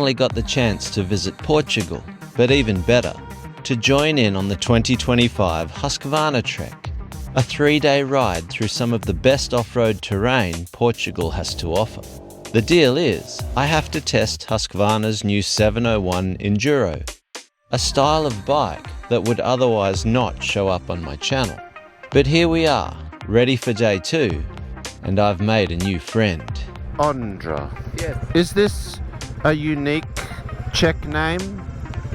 finally got the chance to visit Portugal, but even better, to join in on the 2025 Husqvarna Trek, a 3-day ride through some of the best off-road terrain Portugal has to offer. The deal is, I have to test Husqvarna's new 701 Enduro, a style of bike that would otherwise not show up on my channel. But here we are, ready for day 2, and I've made a new friend. Ondra. Yes. Is this a unique Czech name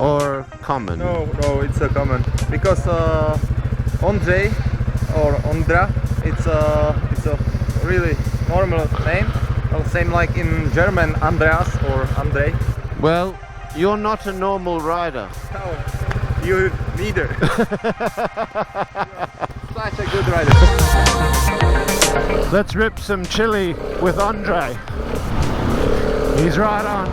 or common? No, it's a common because Ondřej or Ondra, it's a really normal name. Well, same like in German, Andreas or Andrej. Well, you're not a normal rider. No, you neither. Such a good rider. Let's rip some chili with Ondrej. He's right on.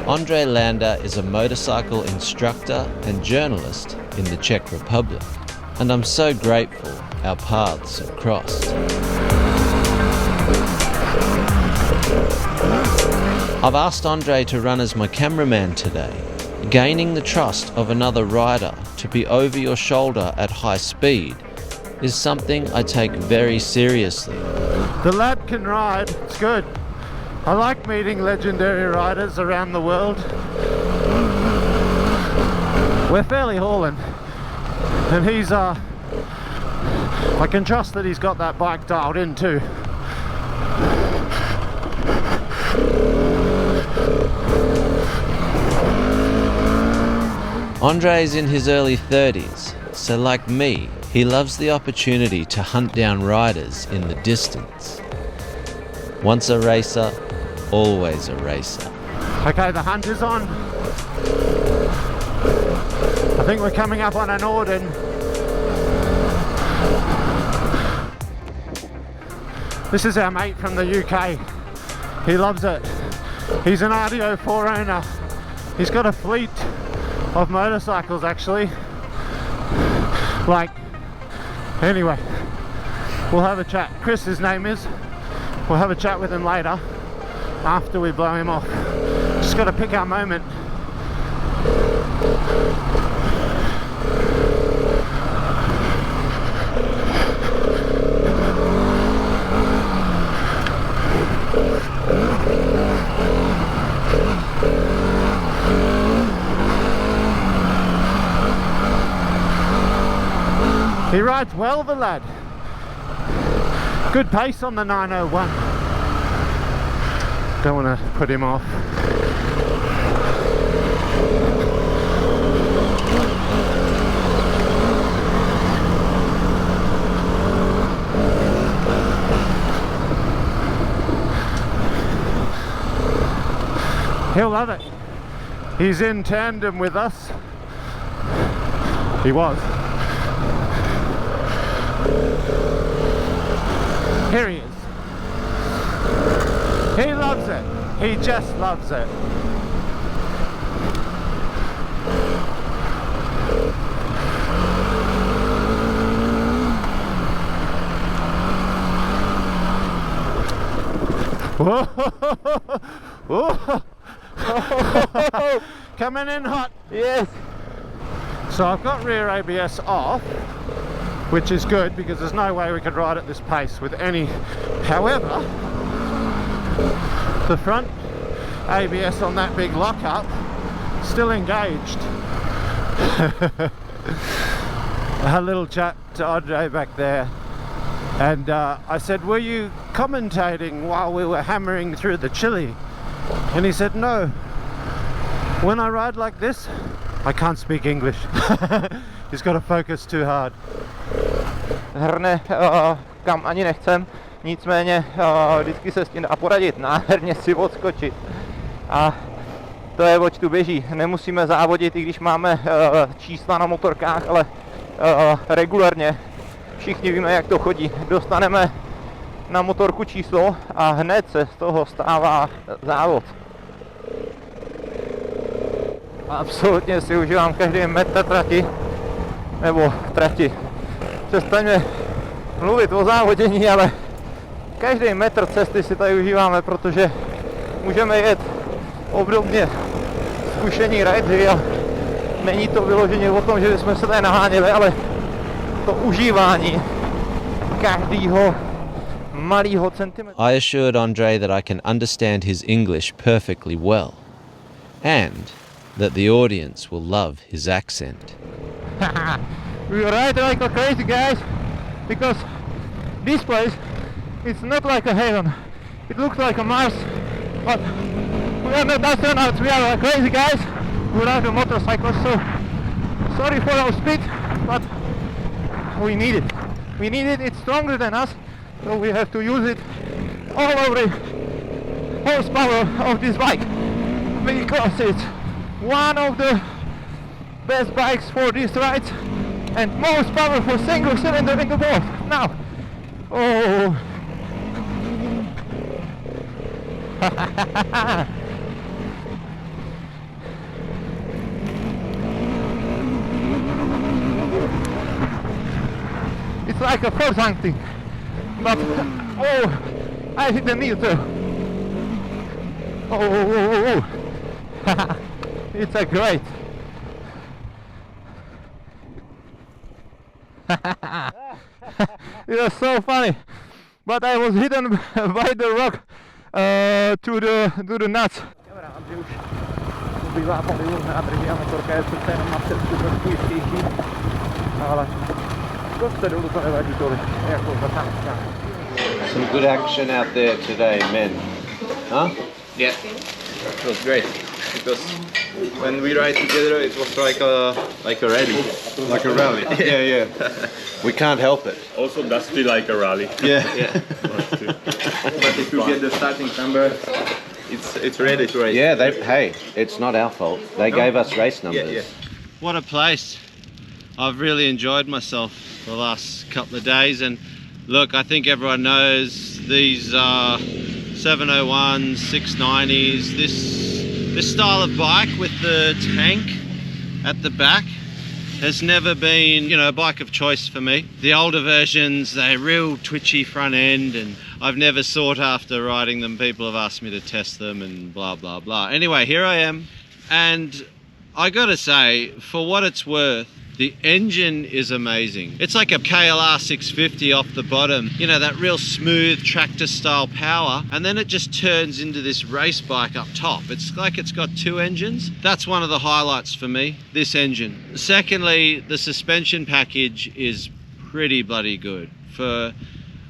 Ondřej Landa is a motorcycle instructor and journalist in the Czech Republic, and I'm so grateful our paths have crossed. I've asked Ondřej to run as my cameraman today. Gaining the trust of another rider to be over your shoulder at high speed is something I take very seriously. The lad can ride, it's good. I like meeting legendary riders around the world. We're fairly hauling, and he's I can trust that he's got that bike dialed in too. Ondřej's in his early 30s, so like me, he loves the opportunity to hunt down riders in the distance. Once a racer, always a racer. Okay, the hunt is on. I think we're coming up on a Norden. This is our mate from the UK. He loves it. He's an RDO 4 owner. He's got a fleet of motorcycles actually. Anyway, we'll have a chat. Chris, his name is. We'll have a chat with him later after we blow him off. Just got to pick our moment. He rides well, the lad. Good pace on the 901. Don't want to put him off. He'll love it. He's in tandem with us. He was. Here he is. He loves it. He just loves it. Whoa. Whoa. Coming in hot. Yes. So I've got rear ABS off, which is good because there's no way we could ride at this pace with any. However, the front ABS on that big lockup still engaged. I had a little chat to Ondřej back there, and I said, were you commentating while we were hammering through the chili? And he said, no. When I ride like this, I can't speak English. He's got to focus too hard. Hrne kam ani nechcem, nicméně vždycky se s tím dá poradit, nádherně si odskočit. A to je, oč tu běží. Nemusíme závodit, i když máme čísla na motorkách, ale regulárně. Všichni víme, jak to chodí. Dostaneme na motorku číslo a hned se z toho stává závod. Absolutně si užívám každý metr trati, nebo trati. Přestaňme mluvit o závodění, ale každý metr cesty si tady užíváme, protože můžeme jet obdobně zkušení rideři a není to vyloženě o tom, že bychom se tady naháněli, ale to užívání každého malého centimetru. I assured Andre that I can understand his English perfectly well, and that the audience will love his accent. We ride like a crazy guys, because this place, it's not like a heaven. It looks like a Mars, but we are not astronauts, we are crazy guys who ride a motorcycle, so sorry for our speed, but we need it. We need it, it's stronger than us, so we have to use it all over the horsepower of this bike, because it's one of the best bikes for these rides and most powerful single cylinder in the world. Now, oh. It's like a force hunting, but oh, I hit the knee too. Oh. It's a great. It was so funny, but I was hidden by the rock to the nuts. Andřej už ubývá pomalu nádrží a motorka je přece jenom na předku trošku jistější, ale dost dolů to nevadí tolik jako zatáčka. Some good action out there today, men. Huh? Yeah, it was great because when we ride together, it was like a rally. Like a rally. Yeah. We can't help it. Also does feel like a rally. Yeah. But if you get the starting number, it's ready to race. Yeah, hey, it's not our fault. They gave us race numbers. Yeah. What a place. I've really enjoyed myself the last couple of days, and look, I think everyone knows these 701s, 690s, this style of bike with the tank at the back has never been, a bike of choice for me. The older versions, they're real twitchy front end, and I've never sought after riding them. People have asked me to test them and blah, blah, blah. Anyway, here I am, and I gotta say, for what it's worth, the engine is amazing. It's like a KLR 650 off the bottom, that real smooth tractor style power, and then it just turns into this race bike up top. It's like it's got two engines. That's one of the highlights for me, this engine. Secondly, the suspension package is pretty bloody good. I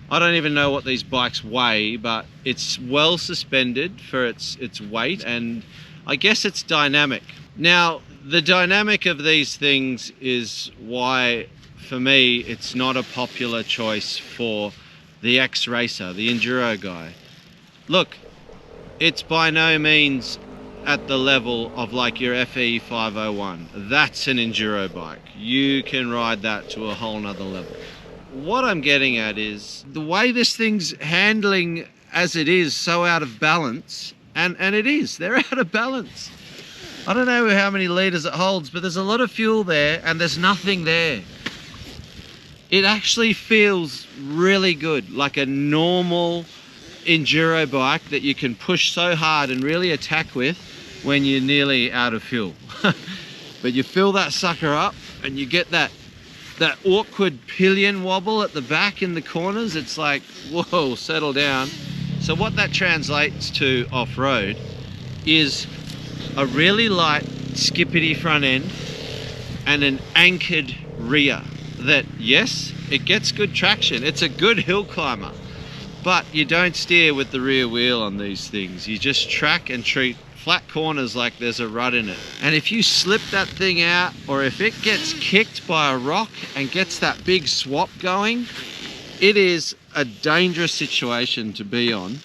don't even know what these bikes weigh, but it's well suspended for its weight, and I guess it's dynamic. Now, the dynamic of these things is why, for me, it's not a popular choice for the ex-racer, the enduro guy. Look, it's by no means at the level of like your FE 501. That's an enduro bike. You can ride that to a whole nother level. What I'm getting at is the way this thing's handling as it is so out of balance, and it is, they're out of balance. I don't know how many litres it holds, but there's a lot of fuel there and there's nothing there. It actually feels really good, like a normal enduro bike that you can push so hard and really attack with when you're nearly out of fuel. But you fill that sucker up and you get that awkward pillion wobble at the back in the corners. It's like, whoa, settle down. So what that translates to off-road is a really light skippity front end and an anchored rear that, yes, it gets good traction. It's a good hill climber, but you don't steer with the rear wheel on these things. You just track and treat flat corners like there's a rut in it. And if you slip that thing out, or if it gets kicked by a rock and gets that big swap going, it is a dangerous situation to be on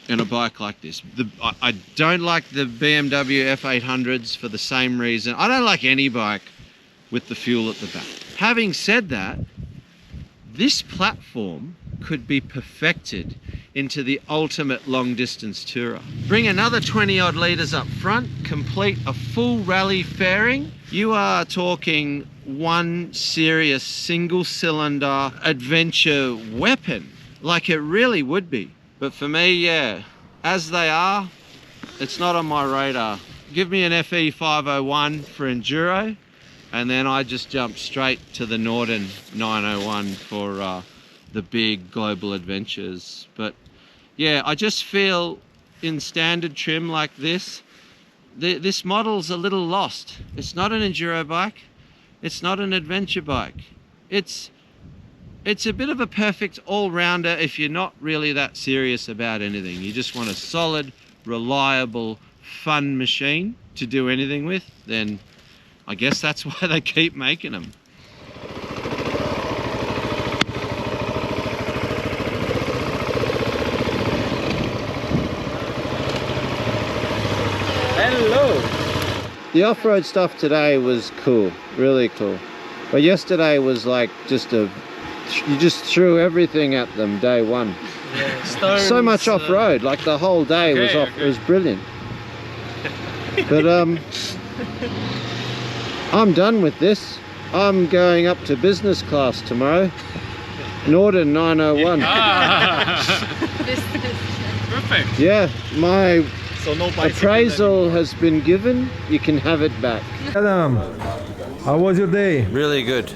in a bike like this. I don't like the BMW F800s for the same reason. I don't like any bike with the fuel at the back. Having said that, this platform could be perfected into the ultimate long distance tourer. Bring another 20 odd litres up front, complete a full rally fairing. You are talking one serious single cylinder adventure weapon, like it really would be. But for me, yeah, as they are, It's not on my radar. Give me an FE 501 for Enduro, and then I just jump straight to the Norden 901 for the big global adventures. But yeah, I just feel in standard trim like this, this model's a little lost. It's not an enduro bike. It's not an adventure bike. It's a bit of a perfect all-rounder if you're not really that serious about anything. You just want a solid, reliable, fun machine to do anything with, then I guess that's why they keep making them. Hello! The off-road stuff today was cool, really cool. But yesterday was like you just threw everything at them day one. Yeah, stones, so much off-road, like the whole day was off. It was brilliant. But I'm done with this. I'm going up to business class tomorrow. Norden 901. Perfect. Yeah, my So no appraisal has been given. You can have it back. Adam, how was your day? Really good.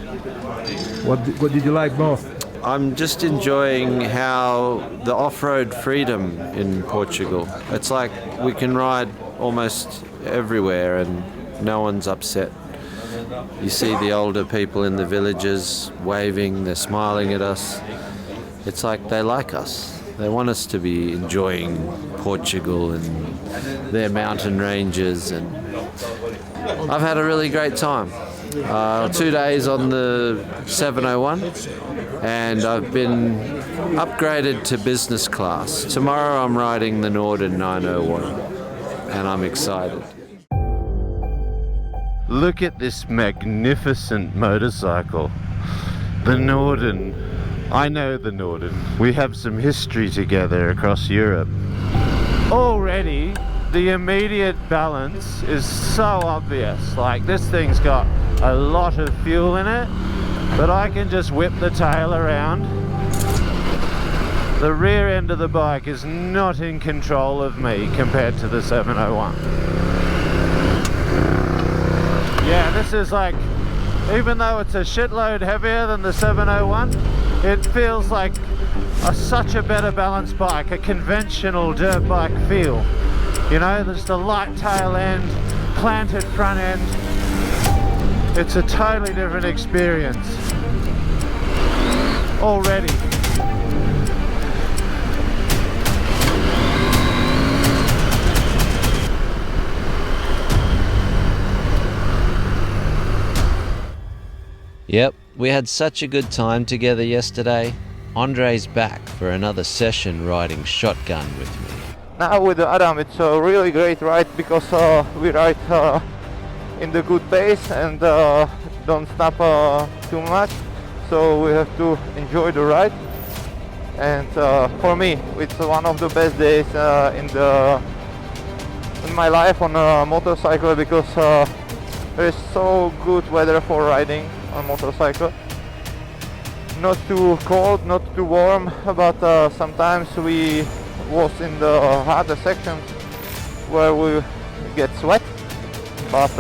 What did you like most? I'm just enjoying how the off-road freedom in Portugal. It's like we can ride almost everywhere and no one's upset. You see the older people in the villages waving, they're smiling at us. It's like they like us. They want us to be enjoying Portugal and their mountain ranges, and I've had a really great time. 2 days on the 701 and I've been upgraded to business class. Tomorrow I'm riding the Norden 901 and I'm excited. Look at this magnificent motorcycle. The Norden. I know the Norden. We have some history together across Europe. Already the immediate balance is so obvious. Like, this thing's got a lot of fuel in it, but I can just whip the tail around. The rear end of the bike is not in control of me compared to the 701. Yeah, this is like, even though it's a shitload heavier than the 701, it feels like such a better balanced bike, a conventional dirt bike feel. You know, there's the light tail end, planted front end. It's a totally different experience already. Yep, we had such a good time together yesterday. Andre's back for another session riding shotgun with me. Now with Adam it's a really great ride because we ride in the good pace and don't stop too much, so we have to enjoy the ride. And for me it's one of the best days in my life on a motorcycle, because there is so good weather for riding on motorcycle. Not too cold, not too warm, but sometimes we was in the harder sections where we get sweat, but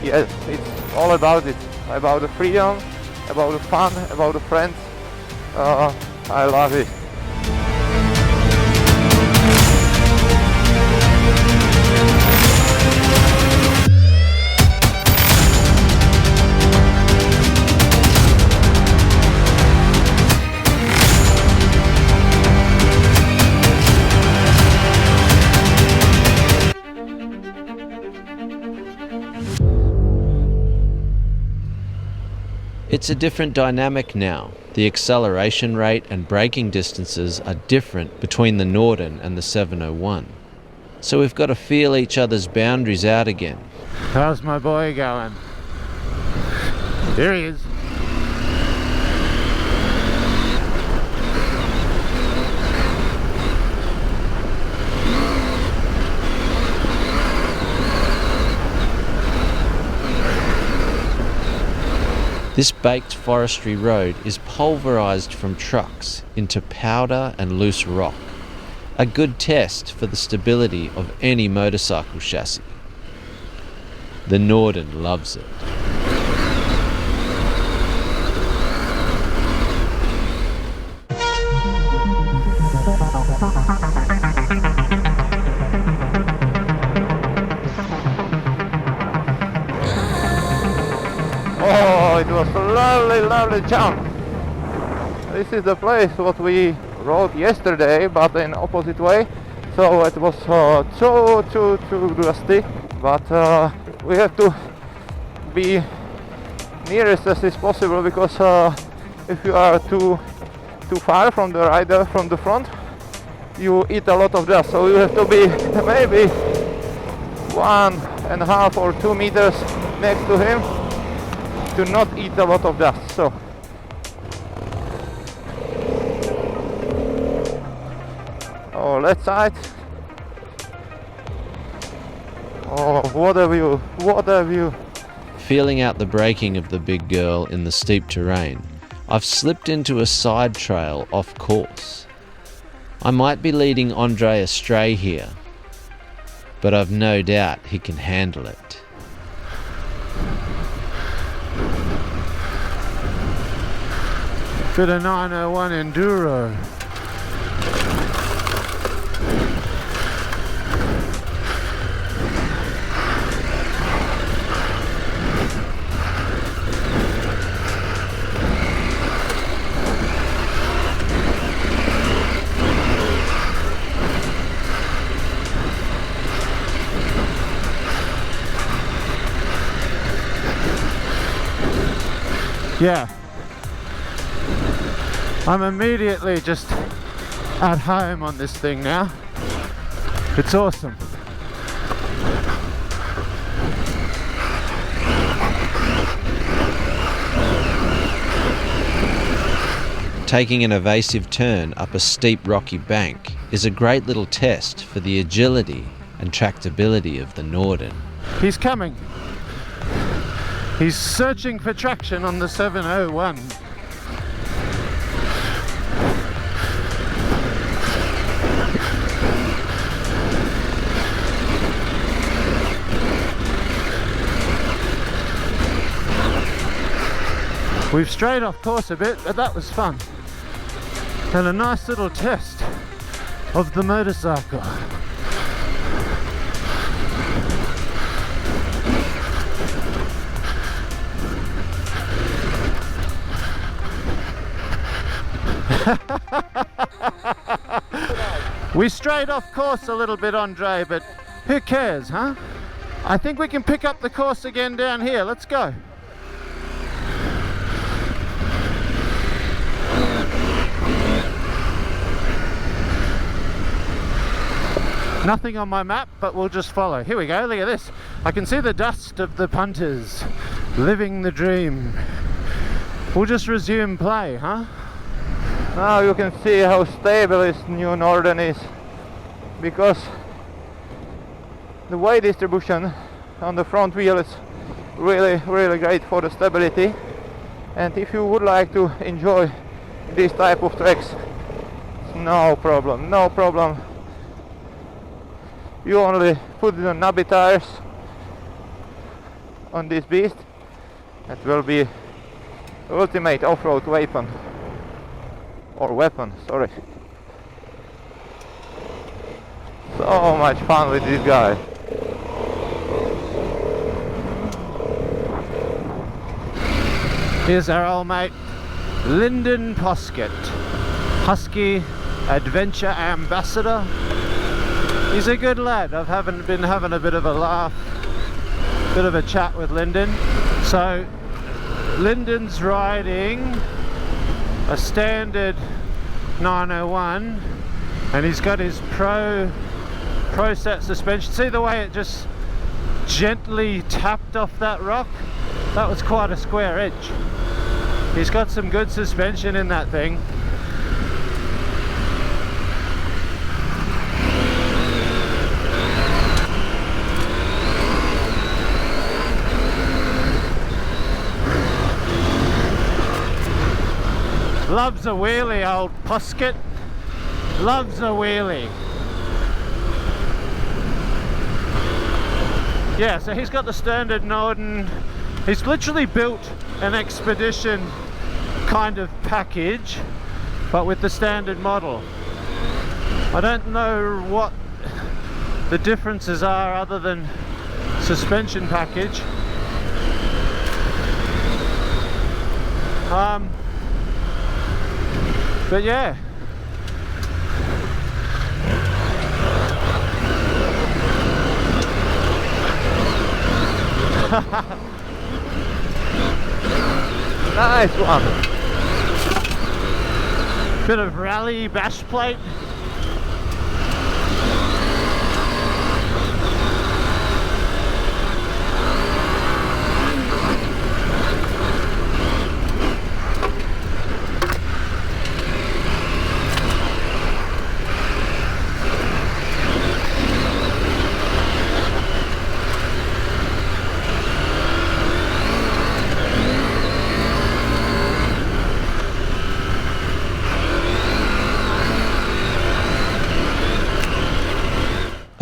yes, it's all about it, about the freedom, about the fun, about the friends. I love it. It's a different dynamic now. The acceleration rate and braking distances are different between the Norden and the 701. So we've got to feel each other's boundaries out again. How's my boy going? Here he is. This baked forestry road is pulverized from trucks into powder and loose rock. a good test for the stability of any motorcycle chassis. The Norden loves it. Oh, it was a lovely, lovely jump. This is the place what we rode yesterday, but in opposite way. So it was too dusty. But we have to be nearest as is possible, because if you are too far from the rider, from the front, you eat a lot of dust. So you have to be maybe 1.5 or 2 meters next to him to not eat a lot of dust. So oh, left side. Oh, what a view, what a view. Feeling out the braking of the big girl in the steep terrain, I've slipped into a side trail off course. I might be leading Andre astray here, but I've no doubt he can handle it. Bit of 901 Enduro. Yeah, I'm immediately just at home on this thing now. It's awesome. Taking an evasive turn up a steep rocky bank is a great little test for the agility and tractability of the Norden. He's coming. He's searching for traction on the 701. We've strayed off course a bit, but that was fun. And a nice little test of the motorcycle. We strayed off course a little bit, Andre, but who cares, huh? I think we can pick up the course again down here. Let's go. Nothing on my map, but we'll just follow. Here we go, look at this. I can see the dust of the punters living the dream. We'll just resume play, huh? Now you can see how stable this new Norden is, because the weight distribution on the front wheel is really great for the stability. And if you would like to enjoy this type of treks, no problem. You only put the knobby tires on this beast. That will be ultimate off-road weapon. Or weapon, sorry. So much fun with this guy. Here's our old mate, Lyndon Poskett, Husky Adventure Ambassador. He's a good lad. I've been having a bit of a laugh, bit of a chat with Lyndon. So Lyndon's riding a standard 901 and he's got his pro set suspension. See the way it just gently tapped off that rock? That was quite a square edge. He's got some good suspension in that thing. Loves a wheelie, old Poskett. Loves a wheelie. Yeah, so he's got the standard Norden. He's literally built an expedition kind of package, but with the standard model. I don't know what the differences are other than suspension package. But yeah. Nice one. Bit of rally bash plate.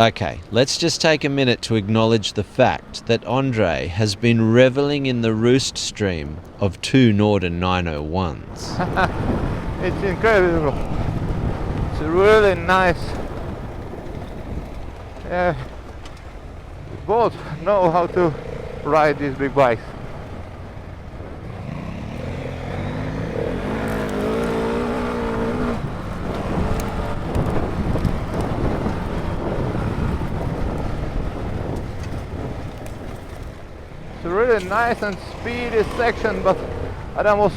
Okay, let's just take a minute to acknowledge the fact that Andre has been reveling in the roost stream of 2 Norden 901s. It's incredible. It's really nice. We both know how to ride these big bikes. It's a really nice and speedy section, but Adam was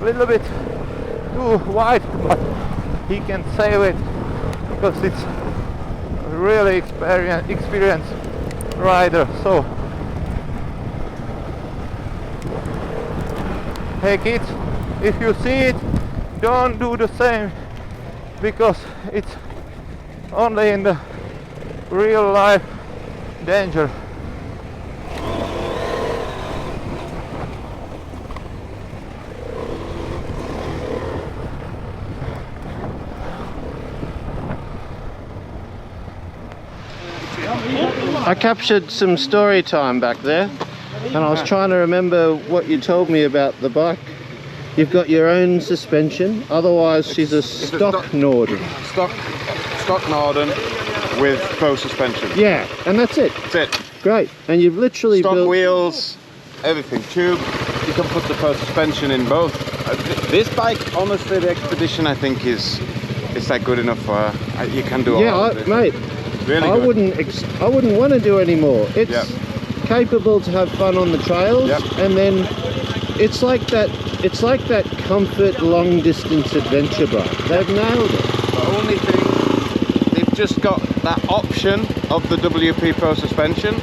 a little bit too wide, but he can save it because it's a really experienced rider. So hey kids, if you see it, don't do the same, because it's only in the real life danger. I captured some story time back there, and I was trying to remember what you told me about the bike. You've got your own suspension, otherwise she's a stock Norden. Stock Norden with pro suspension. Yeah, and that's it. That's it. Great. And you've literally Stock built... wheels, everything. Tube. You can put the pro suspension in both. This bike, honestly, the Expedition, I think is like good enough for. You can do all of it. Mate. Really I good. I wouldn't want to do any more. It's capable to have fun on the trails, and then it's like that comfort long distance adventure bike. They've nailed it. The only thing, they've just got that option of the WP Pro suspension,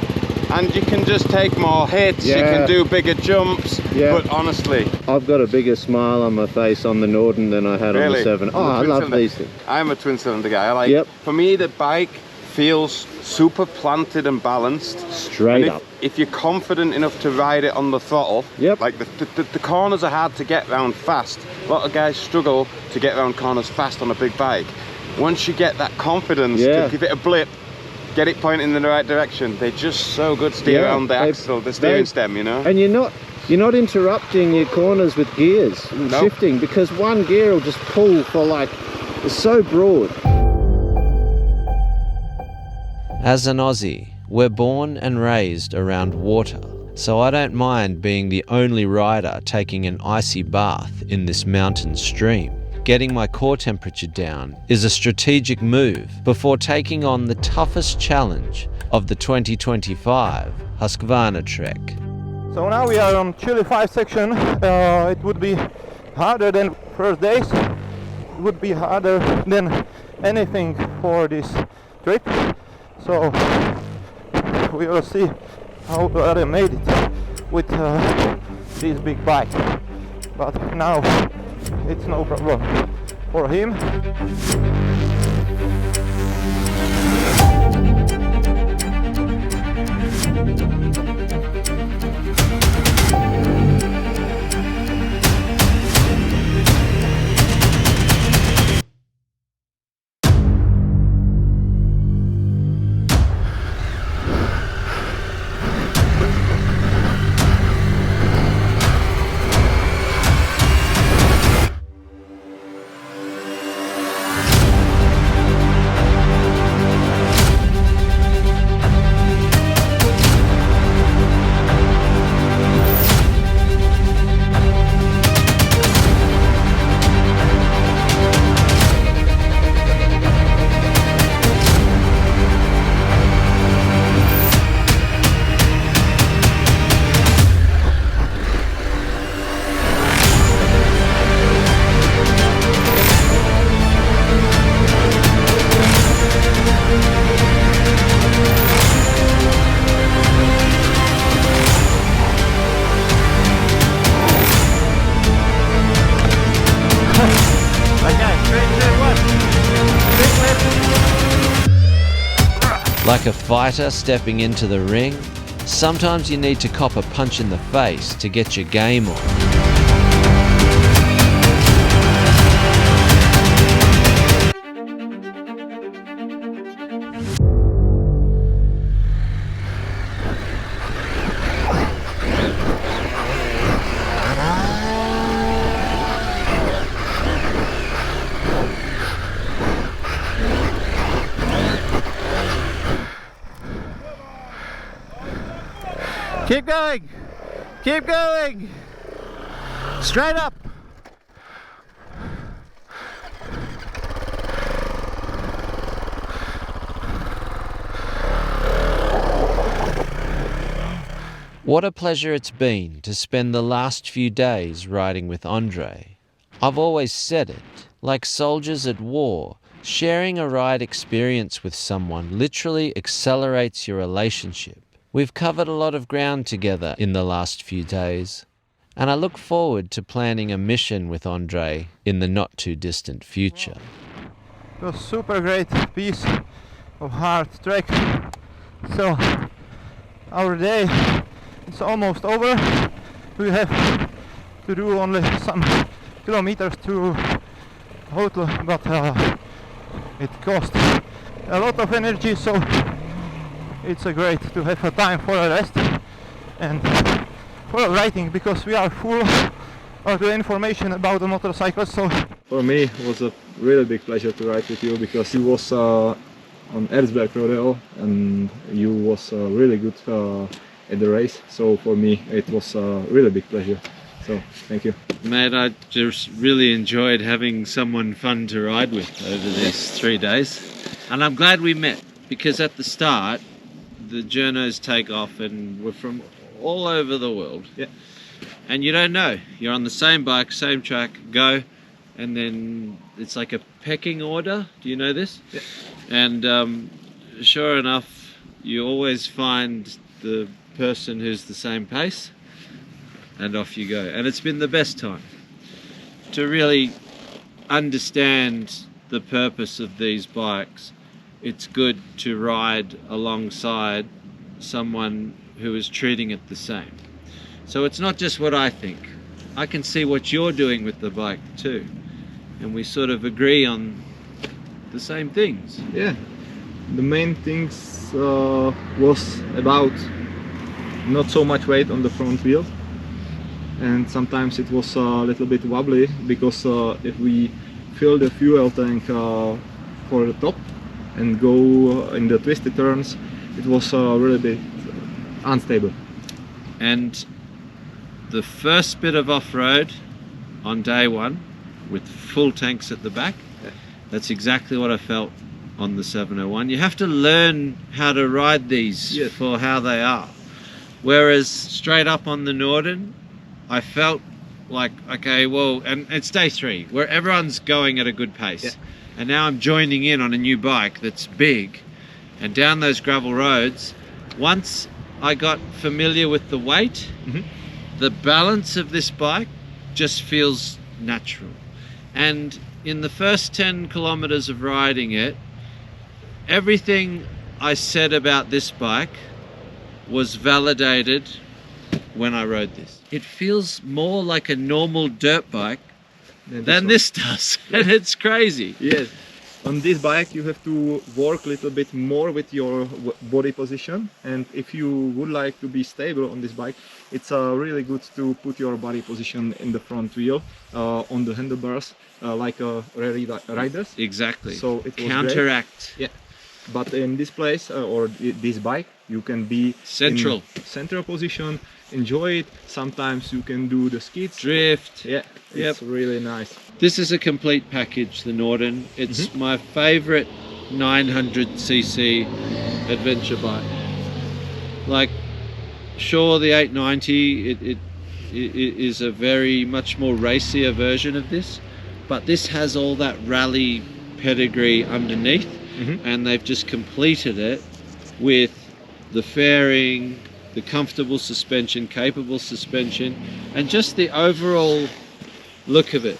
and you can just take more hits, you can do bigger jumps, but honestly... I've got a bigger smile on my face on the Norden than I had on the 7. Oh, I love these things. I'm a twin cylinder guy. I like, for me, the bike feels super planted and balanced. Straight up. If you're confident enough to ride it on the throttle, like the corners are hard to get round fast. A lot of guys struggle to get around corners fast on a big bike. Once you get that confidence to give it a blip, get it pointing in the right direction, they're just so good steer around the axle, the steering stem, you know. And you're not interrupting your corners with gears and shifting, because one gear will just pull for like, it's so broad. As an Aussie, we're born and raised around water, so I don't mind being the only rider taking an icy bath in this mountain stream. Getting my core temperature down is a strategic move before taking on the toughest challenge of the 2025 Husqvarna Trek. So now we are on Chile 5 section. It would be harder than first days. It would be harder than anything for this trip. So we will see how they made it with this big bike. But now it's no problem for him. Like a fighter stepping into the ring, sometimes you need to cop a punch in the face to get your game on. Keep going! Keep going! Straight up! What a pleasure it's been to spend the last few days riding with Andre. I've always said it, like soldiers at war, sharing a ride experience with someone literally accelerates your relationship. We've covered a lot of ground together in the last few days, and I look forward to planning a mission with Andre in the not too distant future. It was super great piece of hard trek. So our day is almost over. We have to do only some kilometers to hotel, but it cost a lot of energy, so it's a great to have a time for a rest and for writing, because we are full of the information about the motorcycles. So for me it was a really big pleasure to ride with you, because you was on Erzberg Rodeo and you was really good at the race. So for me it was a really big pleasure. So thank you. Mate, I just really enjoyed having someone fun to ride with over these 3 days. And I'm glad we met, because at the start the journos take off and we're from all over the world. Yeah. And you don't know. You're on the same bike, same track, go, and then it's like a pecking order. Do you know this? Yeah. And sure enough, you always find the person who's the same pace, and off you go. And it's been the best time to really understand the purpose of these bikes. It's good to ride alongside someone who is treating it the same. So it's not just what I think. I can see what you're doing with the bike too. And we sort of agree on the same things. Yeah, the main things was about not so much weight on the front wheel, and sometimes it was a little bit wobbly, because if we fill the fuel tank for the top and go in the twisted turns, it was really bit unstable. And the first bit of off-road on day one with full tanks at the back, that's exactly what I felt on the 701. You have to learn how to ride these for how they are. Whereas straight up on the Norden, I felt like, okay, well, and it's day 3 where everyone's going at a good pace. And now I'm joining in on a new bike that's big, and down those gravel roads, once I got familiar with the weight, the balance of this bike just feels natural. And in the first 10 kilometers of riding it, everything I said about this bike was validated when I rode this. It feels more like a normal dirt bike than this does, and it's crazy. Yes, on this bike you have to work a little bit more with your body position, and if you would like to be stable on this bike, it's really good to put your body position in the front wheel, on the handlebars, like rally riders. Exactly. So it was counteract. great. Yeah, but in this place or this bike, you can be central position, enjoy it. Sometimes you can do the skids, drift. Yeah, it's really nice. This is a complete package, the Norden. It's my favorite 900cc adventure bike. Like, sure, the 890 it is a very much more racier version of this, but this has all that rally pedigree underneath, and they've just completed it with the fairing, the comfortable suspension, capable suspension, and just the overall look of it.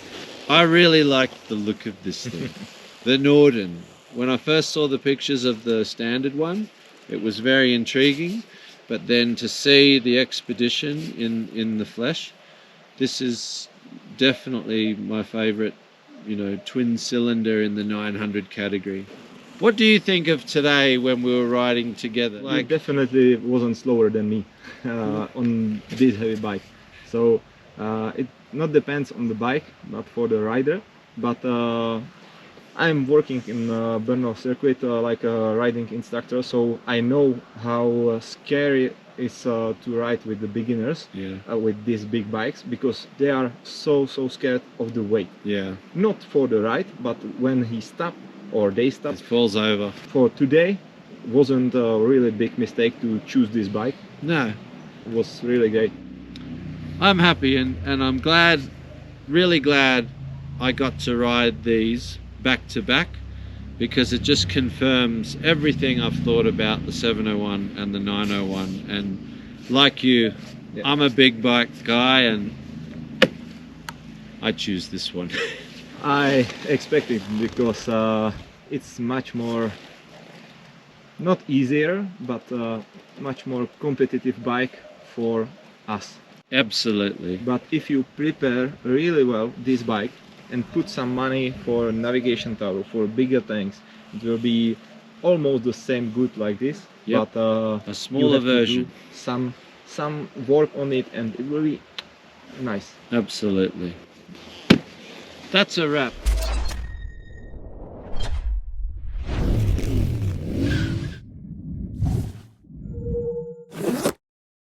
I really like the look of this thing. The Norden. When I first saw the pictures of the standard one, it was very intriguing, but then to see the Expedition in the flesh, this is definitely my favorite, you know, twin cylinder in the 900 category. What do you think of today when we were riding together? It definitely wasn't slower than me on this heavy bike. So it not depends on the bike, but for the rider. But I'm working in Brno circuit like a riding instructor, so I know how scary it is to ride with the beginners with these big bikes, because they are so scared of the weight. Yeah. Not for the ride, but when he stopped or they stopped. It falls over. For today, wasn't a really big mistake to choose this bike. No. It was really great. I'm happy and I'm glad, really glad I got to ride these back to back, because it just confirms everything I've thought about the 701 and the 901. And like you, I'm a big bike guy and I choose this one. I expect it, because it's much more, not easier, but much more competitive bike for us. Absolutely. But if you prepare really well this bike and put some money for navigation tower, for bigger tanks, it will be almost the same good like this, but a smaller version. Some work on it and it will be nice. Absolutely. That's a wrap.